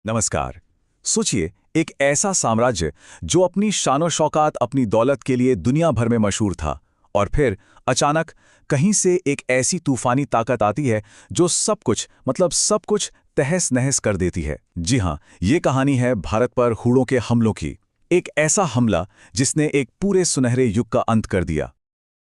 नमस्कार। सोचिए, एक ऐसा साम्राज्य जो अपनी शानो शौकात, अपनी दौलत के लिए दुनिया भर में मशहूर था, और फिर अचानक कहीं से एक ऐसी तूफानी ताकत आती है जो सब कुछ, मतलब सब कुछ तहस नहस कर देती है। जी हाँ, ये कहानी है भारत पर हूणों के हमलों की। एक ऐसा हमला जिसने एक पूरे सुनहरे युग का अंत कर दिया।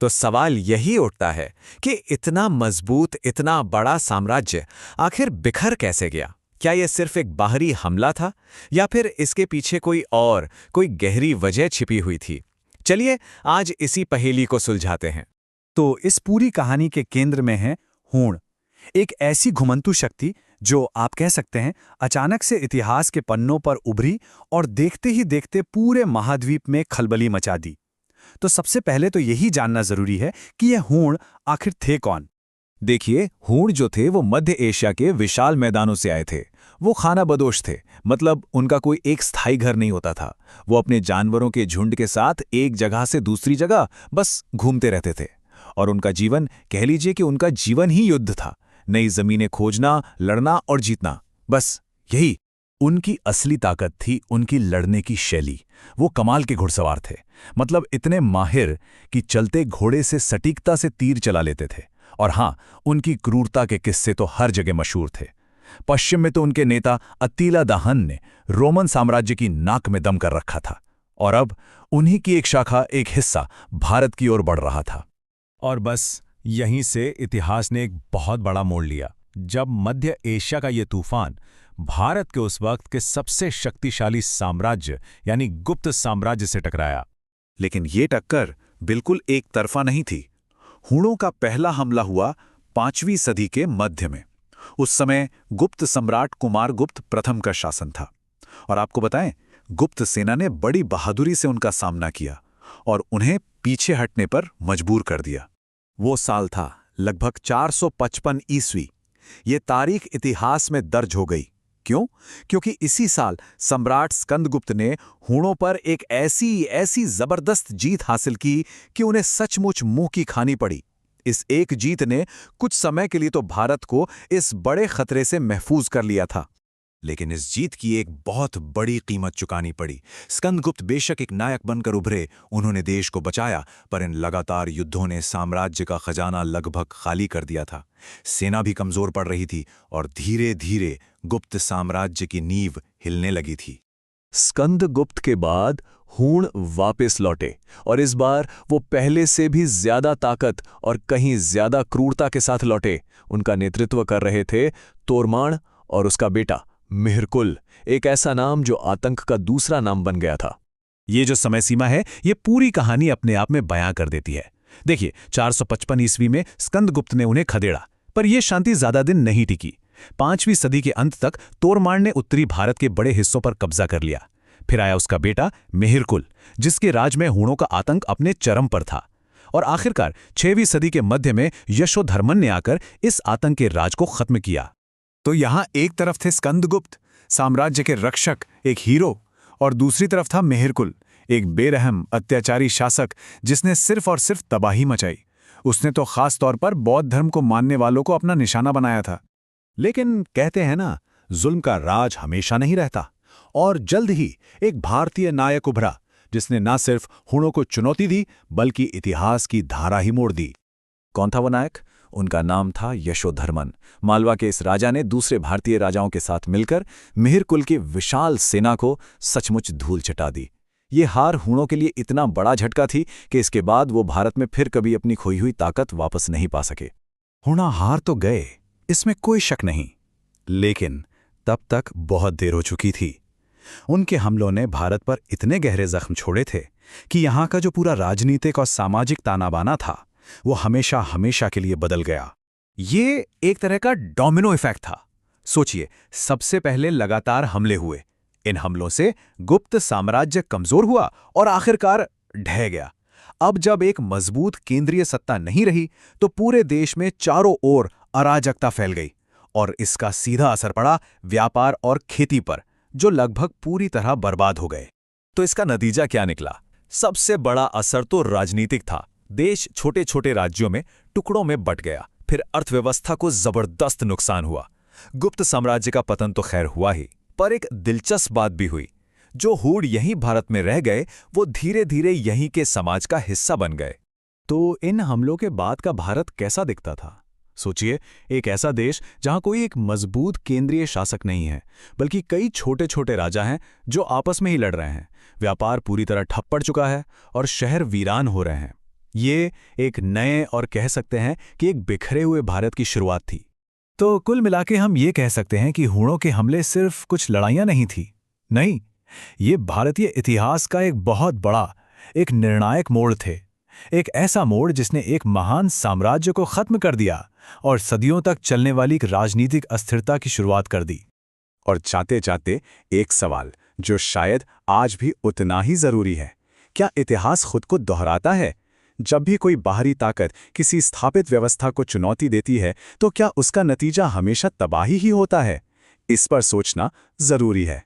तो सवाल यही उठता है कि इतना मजबूत, इतना बड़ा साम्राज्य आखिर बिखर कैसे गया? क्या यह सिर्फ एक बाहरी हमला था, या फिर इसके पीछे कोई गहरी वजह छिपी हुई थी? चलिए आज इसी पहेली को सुलझाते हैं। तो इस पूरी कहानी के केंद्र में है हूण, एक ऐसी घुमंतु शक्ति जो आप कह सकते हैं अचानक से इतिहास के पन्नों पर उभरी और देखते ही देखते पूरे महाद्वीप में खलबली मचा दी। तो सबसे पहले तो यही जानना जरूरी है कि यह हूण आखिर थे कौन। देखिए, हूण जो थे वो मध्य एशिया के विशाल मैदानों से आए थे। वो खाना बदोश थे, मतलब उनका कोई एक स्थायी घर नहीं होता था। वो अपने जानवरों के झुंड के साथ एक जगह से दूसरी जगह बस घूमते रहते थे। और उनका जीवन, कह लीजिए कि उनका जीवन ही युद्ध था। नई जमीनें खोजना, लड़ना और जीतना, बस यही उनकी असली ताकत थी। उनकी लड़ने की शैली, वो कमाल के घुड़सवार थे। मतलब इतने माहिर कि चलते घोड़े से सटीकता से तीर चला लेते थे। और हाँ, उनकी क्रूरता के किस्से तो हर जगह मशहूर थे। पश्चिम में तो उनके नेता अत्तिला दाहन ने रोमन साम्राज्य की नाक में दम कर रखा था, और अब उन्हीं की एक शाखा, एक हिस्सा भारत की ओर बढ़ रहा था। और बस यहीं से इतिहास ने एक बहुत बड़ा मोड़ लिया, जब मध्य एशिया का ये तूफान भारत के उस वक्त के सबसे शक्तिशाली साम्राज्य यानी गुप्त साम्राज्य से टकराया। लेकिन ये टक्कर बिल्कुल एक तरफा नहीं थी। हूणों का पहला हमला हुआ 5वीं सदी के मध्य में। उस समय गुप्त सम्राट कुमारगुप्त प्रथम का शासन था। और आपको बताएं, गुप्त सेना ने बड़ी बहादुरी से उनका सामना किया और उन्हें पीछे हटने पर मजबूर कर दिया। वो साल था लगभग 455 ईस्वी। ये तारीख इतिहास में दर्ज हो गई। क्यों? क्योंकि इसी साल सम्राट स्कंदगुप्त ने हूणों पर एक ऐसी जबरदस्त जीत हासिल की कि उन्हें सचमुच मुंह की खानी पड़ी। इस एक जीत ने कुछ समय के लिए तो भारत को इस बड़े खतरे से महफूज कर लिया था। लेकिन इस जीत की एक बहुत बड़ी कीमत चुकानी पड़ी। स्कंदगुप्त बेशक एक नायक बनकर उभरे, उन्होंने देश को बचाया, पर इन लगातार युद्धों ने साम्राज्य का खजाना लगभग खाली कर दिया था। सेना भी कमजोर पड़ रही थी और धीरे धीरे गुप्त साम्राज्य की नींव हिलने लगी थी। स्कंदगुप्त के बाद हूण वापस लौटे, और इस बार वो पहले से भी ज्यादा ताकत और कहीं ज्यादा क्रूरता के साथ लौटे। उनका नेतृत्व कर रहे थे तोरमाण और उसका बेटा मिहिरकुल, एक ऐसा नाम जो आतंक का दूसरा नाम बन गया था। ये जो समय सीमा है, ये पूरी कहानी अपने आप में बयां कर देती है। देखिए, 455 ईस्वी में स्कंदगुप्त ने उन्हें खदेड़ा, पर यह शांति ज्यादा दिन नहीं टिकी। 5वीं सदी के अंत तक तोरमाण ने उत्तरी भारत के बड़े हिस्सों पर कब्जा कर लिया। फिर आया उसका बेटा मिहिरकुल, जिसके राज में हूणों का आतंक अपने चरम पर था। और आखिरकार 6वीं सदी के मध्य में यशोधर्मन ने आकर इस आतंक के राज को खत्म किया। तो यहाँ एक तरफ थे स्कंदगुप्त, साम्राज्य के रक्षक, एक हीरो, और दूसरी तरफ था मिहिरकुल, एक बेरहम अत्याचारी शासक जिसने सिर्फ और सिर्फ तबाही मचाई। उसने तो खास तौर पर बौद्ध धर्म को मानने वालों को अपना निशाना बनाया था। लेकिन कहते हैं ना, जुल्म का राज हमेशा नहीं रहता। और जल्द ही एक भारतीय नायक उभरा, जिसने न सिर्फ हूणों को चुनौती दी, बल्कि इतिहास की धारा ही मोड़ दी। कौन था वो नायक? उनका नाम था यशोधर्मन। मालवा के इस राजा ने दूसरे भारतीय राजाओं के साथ मिलकर मिहिरकुल की विशाल सेना को सचमुच धूल चटा दी। ये हार हूणों के लिए इतना बड़ा झटका थी कि इसके बाद वो भारत में फिर कभी अपनी खोई हुई ताकत वापस नहीं पा सके। हूणा हार तो गए, इसमें कोई शक नहीं, लेकिन तब तक बहुत देर हो चुकी थी। उनके हमलों ने भारत पर इतने गहरे जख्म छोड़े थे कि यहाँ का जो पूरा राजनीतिक और सामाजिक तानाबाना था, वो हमेशा हमेशा के लिए बदल गया। ये एक तरह का डोमिनो इफेक्ट था। सोचिए, सबसे पहले लगातार हमले हुए। इन हमलों से गुप्त साम्राज्य कमजोर हुआ और आखिरकार ढह गया। अब जब एक मजबूत केंद्रीय सत्ता नहीं रही, तो पूरे देश में चारों ओर अराजकता फैल गई, और इसका सीधा असर पड़ा व्यापार और खेती पर, जो लगभग पूरी तरह बर्बाद हो गए। तो इसका नतीजा क्या निकला? सबसे बड़ा असर तो राजनीतिक था। देश छोटे छोटे राज्यों में टुकड़ों में बंट गया। फिर अर्थव्यवस्था को जबरदस्त नुकसान हुआ। गुप्त साम्राज्य का पतन तो खैर हुआ ही, पर एक दिलचस्प बात भी हुई। जो हूण यहीं भारत में रह गए वो धीरे धीरे यहीं के समाज का हिस्सा बन गए। तो इन हमलों के बाद का भारत कैसा दिखता था? सोचिए, एक ऐसा देश जहां कोई एक मजबूत केंद्रीय शासक नहीं है, बल्कि कई छोटे छोटे राजा हैं जो आपस में ही लड़ रहे हैं। व्यापार पूरी तरह ठप पड़ चुका है और शहर वीरान हो रहे हैं। ये एक नए और कह सकते हैं कि एक बिखरे हुए भारत की शुरुआत थी। तो कुल मिला के हम ये कह सकते हैं कि हूणों के हमले सिर्फ कुछ लड़ाइयां नहीं थी। नहीं, ये भारतीय इतिहास का एक बहुत बड़ा, एक निर्णायक मोड़ थे। एक ऐसा मोड़ जिसने एक महान साम्राज्य को खत्म कर दिया और सदियों तक चलने वाली एक राजनीतिक अस्थिरता की शुरुआत कर दी। और जाते जाते एक सवाल जो शायद आज भी उतना ही जरूरी है, क्या इतिहास खुद को दोहराता है? जब भी कोई बाहरी ताकत किसी स्थापित व्यवस्था को चुनौती देती है तो क्या उसका नतीजा हमेशा तबाही ही होता है? इस पर सोचना जरूरी है।